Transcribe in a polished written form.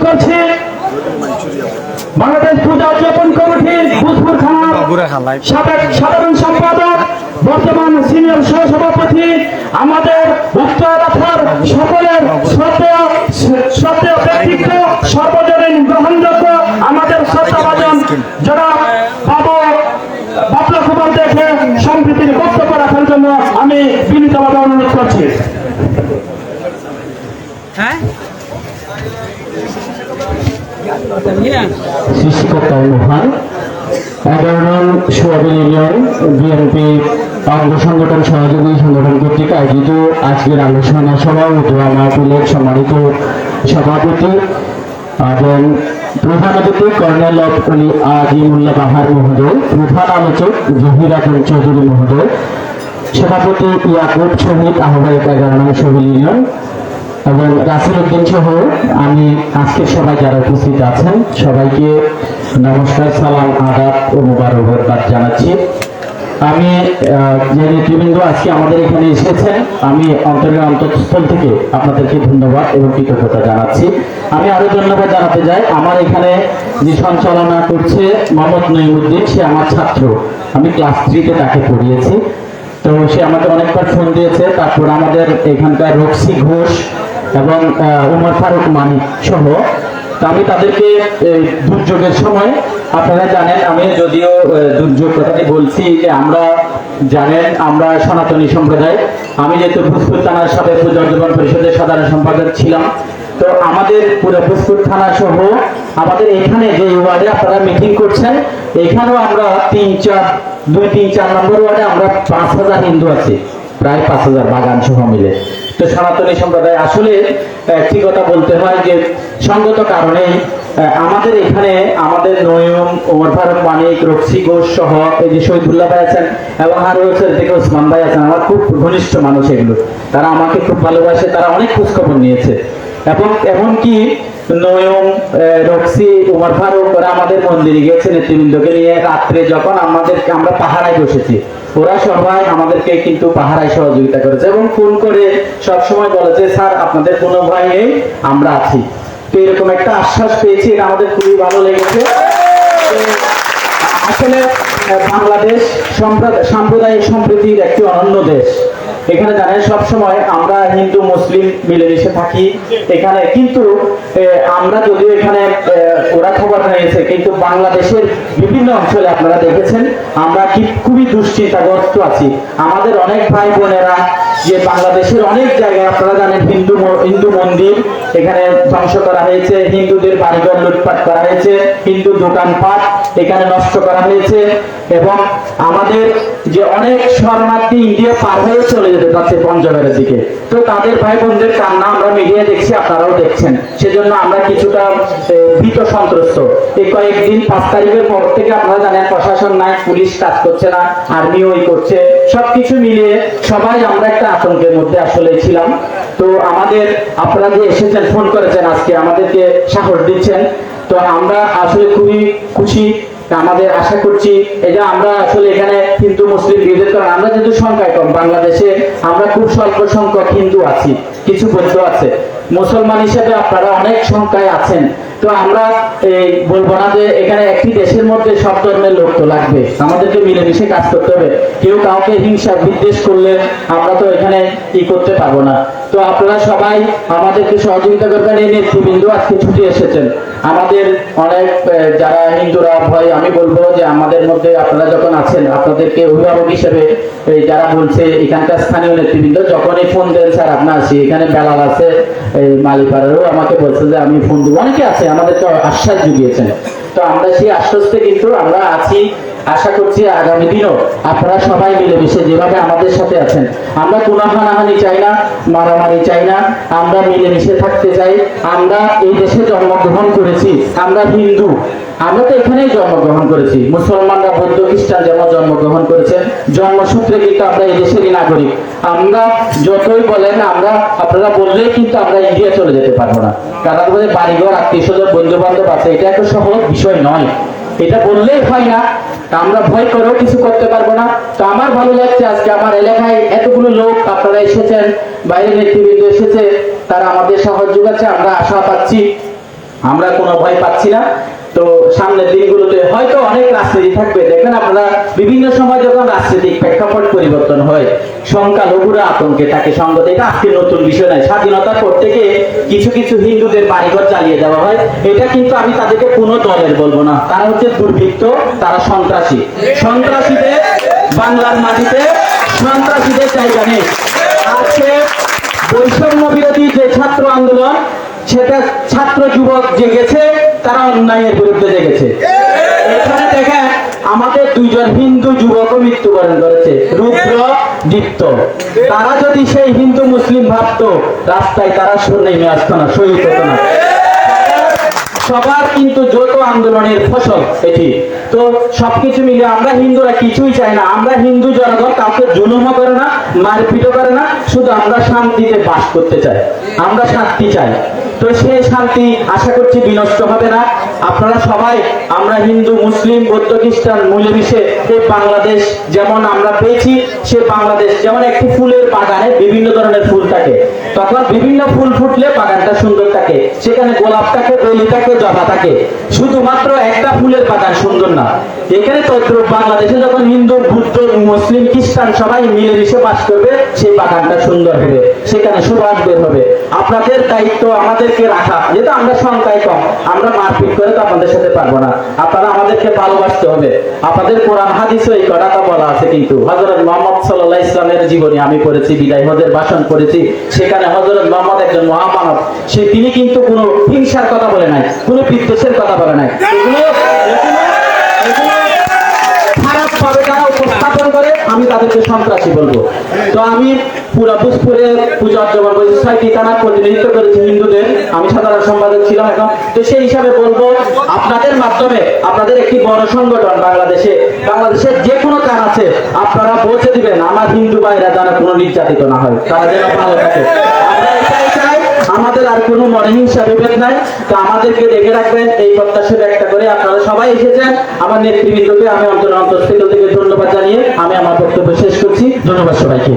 করছি বাংলাদেশ পূজা উদযাপন কমিটি ভূতপুর থানার সাবেক সাধারণ সম্পাদক বর্তমান সিনিয়র সহসভাপতি আমাদের উক্ত এলাকার সকলের শ্রদ্ধেয় ব্যক্তিত্ব সর্বজনীন গ্রহণযোগ্য আমাদের শ্রদ্ধাভাজন যারা বাবলা খবর দেখে সম্প্রীতির বক্তব্য রাখার জন্য আমি বিনীতভাবে অনুরোধ করছি। সৃষ্টিকর্তা মহান 11 নং সোয়াবিন ইউনিয়ন বিএনপি অঙ্গ সংগঠন সহযোগী সংগঠন কর্তৃক আয়োজিত আজকের আলোচনা সভা ও দোয়া মাহফিলের সম্মানিত সভাপতি এবং প্রধান অতিথি কর্নেল অলি আজিমুল্লাহ বাহার মহোদয়, প্রধান আলোচক জহির আজম চৌধুরী মহোদয়, সভাপতি ইয়াকুব শহীদ আহ্বায়ক 11 নং সোয়াবিন ইউনিয়ন এবং রাসেল উদ্দিন সহ আমি আজকের সবাই যারা উপস্থিত আছেন সবাইকে নমস্কার, সালাম, আদাব ও মুবারকবাদ জানাচ্ছি। আমি যে নেতৃবৃন্দ আজকে আমাদের এখানে এসেছেন আমি অন্তরের অন্তঃস্থল থেকে আপনাদেরকে ধন্যবাদ এবং কৃতজ্ঞতা জানাচ্ছি। আমি আরো ধন্যবাদ জানাতে চাই আমার এখানে যে সঞ্চালনা করছে মোহাম্মদ নঈমুদ্দিন, সে আমার ছাত্র, আমি ক্লাস 3-তে তাকে পড়িয়েছি। তো সে আমাকে অনেকবার ফোন দিয়েছে। তারপর আমাদের এখানকার রক্সি ঘোষ এবং উমর ফারুক মানিক সহ, তো আমি তাদেরকে দুর্যোগের সময়, আপনারা জানেন আমি যদিও দুর্যোগ কথাটি বলছি যে আমরা জানেন আমরা সনাতনী সম্প্রদায়, আমি যেহেতু ভূতপুর থানার সাবেক পূজা উদযাপন পরিষদের সাধারণ সম্পাদক ছিলাম, তো আমাদের পুরো ভূতপুর থানা সহ আমাদের এখানে যে ওয়ার্ডে আপনারা মিটিং করছেন এখানেও আমরা 2-3-4 নম্বর ওয়ার্ডে আমরা 5000 হিন্দু আছি, প্রায় 5000 বাগান সহ মিলে। তো সনাতনী সম্প্রদায় আসলে একটি কথা বলতে হয় যে সঙ্গত কারণেই আমাদের এখানে আমাদের নয়ম, ওমর ফারুক মানিক, রক্সি ঘোষ সহ এই যে শহীদুল্লাহ ভাই আছেন এবং আরো থেকে ওসমান ভাই আছেন, আমার খুব ঘনিষ্ঠ মানুষ এগুলো, তারা আমাকে খুব ভালোবাসে, তারা অনেক খোঁজখবর নিয়েছে এবং এমনকি নয়ম, রক্সি, ওমর ফারুক ওরা আমাদের মন্দিরে গিয়েছে নেতৃবৃন্দকে নিয়ে রাত্রে, যখন আমরা পাহারায় বসেছি ওরা সবাই আমাদেরকে কিন্তু পাহারায় সহযোগিতা করেছে এবং ফোন করে সবসময় বলেছে স্যার আপনাদের কোনো ভয় নেই, আমরা আছি। তো এরকম একটা আশ্বাস পেয়েছি, এটা আমাদের খুবই ভালো লেগেছে। আসলে বাংলাদেশ সাম্প্রদায়িক সম্প্রীতির একটি অনন্য দেশ। এখানে জানেন সবসময় আমরা হিন্দু মুসলিম মিলেমিশে থাকি এখানে, কিন্তু আমরা যদিও এখানে ওরা খবর নিয়েছে, কিন্তু বাংলাদেশের বিভিন্ন অঞ্চলে আপনারা দেখেছেন আমরা খুবই দুশ্চিন্তাগ্রস্ত আছি। আমাদের অনেক ভাই বোনেরা যে বাংলাদেশের অনেক জায়গায় আপনারা জানেন হিন্দু মন্দির এখানে ধ্বংস করা হয়েছে, হিন্দুদের বাড়িঘর লুটপাট করা হয়েছে, হিন্দু দোকানপাট এখানে নষ্ট করা হয়েছে এবং আমাদের যে অনেক শরণার্থী ইন্ডিয়া পার হয়ে চলে যেতে পারছে পঞ্চগড়ের দিকে। তো তাদের ভাই বোনদের কান্না আমরা মিডিয়া দেখছি, আপনারাও দেখছেন, সেজন্য আমরা কিছুটা ভীত সন্ত্রস্ত। এই কয়েকদিন 5 তারিখের পর থেকে আপনারা জানেন প্রশাসন নাই, পুলিশ কাজ করছে না, আর্মি ওই করছে, সবকিছু মিলিয়ে সবাই আমরা একটা আতঙ্কের মধ্যে আসলে ছিলাম। তো আমাদের আপনারা যে এসেছেন, ফোন করেছেন, আজকে আমাদেরকে সাহস দিচ্ছেন, তো আমরা আসলে খুবই খুশি। আমাদের আশা করছি এই যে আমরা আসলে এখানে হিন্দু মুসলিম বিরোধের কারণ আমরা যেহেতু সংখ্যায় কম, বাংলাদেশে আমরা খুব স্বল্প সংখ্যক হিন্দু আছি, কিছু বৌদ্ধ আছে, মুসলমান হিসেবে আপনারা অনেক সংখ্যায় আছেন। তো আমরা বলবো না যে এখানে একটি দেশের মধ্যে সব ধর্মের লোক তো লাগবে, আমাদেরকে মিলেমিশে কাজ করতে হবে। কেউ কাউকে হিংসা বিদ্বেষ করলে আমরা তো এখানে কি করতে পারবো না। তো আপনারা সবাই আমাদেরকে সহযোগিতা করবেন। এই নেতৃবৃন্দ আজকে ছুটে এসেছেন, আমাদের অনেক যারা হিন্দুরা ভয়, আমি বলবো যে আমাদের মধ্যে আপনারা যখন আছেন আপনাদেরকে অভিভাবক হিসেবে যারা বলছে এখানকার স্থানীয় নেতৃবৃন্দ যখনই ফোন দেন স্যার আপনার আসি, এখানে বেলাল আছে মালিপাড়ারও আমাকে বলছে যে আমি ফোন দেবো, অনেকে আছে আমাদেরকে আশ্বাস জুগিয়েছেন। তো আমরা সেই আশ্বস্তে কিন্তু আমরা আছি, আশা করছি আগামী দিনও আপনারা সবাই মিলেমিশে যেভাবে আমাদের সাথে আছেন, আমরা কোনো হানাহানি চাই না, মারামারি চাই না, আমরা মিলেমিশে থাকতে চাই। আমরা এই দেশে জন্মগ্রহণ করেছি, আমরা হিন্দু, আমরা তো এখানেই জন্মগ্রহণ করেছি, মুসলমানরা বৌদ্ধ খ্রিস্টান যেমন জন্মগ্রহণ করেছেন, জন্মসূত্রে কিন্তু আমরা এই দেশেরই নাগরিক। আমরা যতই বলেন, আমরা আপনারা বললেই কিন্তু আমরা ইন্ডিয়া চলে যেতে পারবো না, কারণ আমাদের বাড়িঘর আত্মীয় স্বজন বন্ধু বান্ধব আছে, এটা একটা সহজ বিষয় নয়, এটা বললেই হয় না, আমরা ভয় করেও কিছু করতে পারবো না। তো আমার ভালো লাগছে আজকে আমার এলাকায় এতগুলো লোক আপনারা এসেছেন, বাইরের নেতৃবৃন্দ এসেছে, তারা আমাদের সাহায্য করছে, আমরা আশা পাচ্ছি আমরা কোনো ভয় পাচ্ছি না। তো সামনের দিনগুলোতে হয়তো অনেক রাজনীতি থাকবে, দেখবেন আপনারা বিভিন্ন সময় যখন রাজনৈতিক প্রেক্ষাপট পরিবর্তন হয়, সংখ্যালঘুরা আতঙ্কে থাকে, সংগত, এটা আজকে নতুন বিষয় নয়। স্বাধীনতার পর থেকে কিছু কিছু হিন্দুদের বাড়িঘর জ্বালিয়ে দেওয়া হয়, এটা কিন্তু আমি তাদেরকে কোনো দলের বলবো না, তারা হচ্ছে দুর্বৃত্ত, তারা সন্ত্রাসী। সন্ত্রাসীদের বাংলার মাটিতে সন্ত্রাসীদের জায়গা নেই। আজকে বৈষম্য বিরোধী যে ছাত্র আন্দোলন, সেটা ছাত্র যুবক জেগেছে, তারা অন্যায়ের বিরুদ্ধে জেগেছে। এখানে দেখেন আমাদের দুইজন হিন্দু যুবকও মৃত্যুবরণ করেছে, রুদ্র দীপ্ত। তারা যদি সেই হিন্দু মুসলিম ভাবতো, রাস্তায় তারা নেমে আসতো না, শহীদ হতো না। সবার কিন্তু যৌথ আন্দোলনের ফসল এটি। তো সবকিছু মিলে আমরা হিন্দুরা কিছুই চাই না। আমরা হিন্দু জনগণ কাউকে জুলুমও করে না, মারপিটও করে না, শুধু আমরা শান্তিতে বাস করতে চাই, আমরা শান্তি চাই। তো সেই শান্তি আশা করছি বিনষ্ট হবে না। আপনারা সবাই, আমরা হিন্দু মুসলিম বৌদ্ধ খ্রিস্টান মিলেমিশে এই বাংলাদেশ যেমন আমরা পেয়েছি, সে বাংলাদেশ যেমন একটি ফুলের বাগানে বিভিন্ন ধরনের ফুল থাকে, তখন বিভিন্ন ফুল ফুটলে বাগানটা সুন্দর থাকে, সেখানে গোলাপ থাকে, বেলি থাকে, জবা থাকে, শুধুমাত্র একটা ফুলের বাগান সুন্দর না। এখানে তদ্রুপ বাংলাদেশে যখন হিন্দু বুদ্ধ মুসলিম খ্রিস্টান সবাই মিলেমিশে বাস করবে, সেই বাগানটা সুন্দর হবে, সেখানে সুবাস বের হবে। আপনাদের দায়িত্ব আমাদেরকে রাখা, যেহেতু আমরা সংখ্যায় কম, আমরা মারপিট করে তো আপনাদের সাথে পারবো না। আপনারা আমাদেরকে ভালোবাসতে হবে। আপনাদের কোরআন হাদিসে এই কথাটা বলা আছে, কিন্তু হযরত মুহাম্মদ সাল্লাল্লাহু আলাইহি ওয়াসাল্লামের জীবনী আমি পড়েছি, বিদায় হজের ভাষণ পড়েছি, সেখানে হযরত মুহাম্মদ একজন মহামানব, তিনি কিন্তু কোনো হিংসার কথা বলে নাই, কোনো বিদ্বেষের কথা বলে নাই। খারাপ ভাবে যারা উপস্থাপন করে, আমি তাদেরকে সন্ত্রাসী বলবো। তো আমি পুরা ভোজপুরে পূজা অর্চনা করেছি, 6টি থানার প্রতিনিধিত্ব করেছি হিন্দুদের, আমি সাধারণ সম্পাদক ছিলাম এখন। তো সেই হিসাবে বলবো, আপনাদের মাধ্যমে আপনাদের একটি বড় সংগঠন বাংলাদেশের যে কোনো কাজ আছে আপনারা পৌঁছে দিবেন, আমার হিন্দু ভাইরা যেন কোনো নির্যাতিত না হয়, তারা যেন ভালো থাকে। আমরা এটাই চাই, আমাদের আর কোনো মনে হিংসা বিভেদ নাই। তো আমাদেরকে দেখে রাখবেন, এই প্রত্যাশা একটা করে আপনারা সবাই এসেছেন। আমার নেতৃবৃন্দকে আমি অন্তর থেকে ধন্যবাদ জানিয়ে আমি আমার বক্তব্য শেষ করছি। ধন্যবাদ সবাইকে।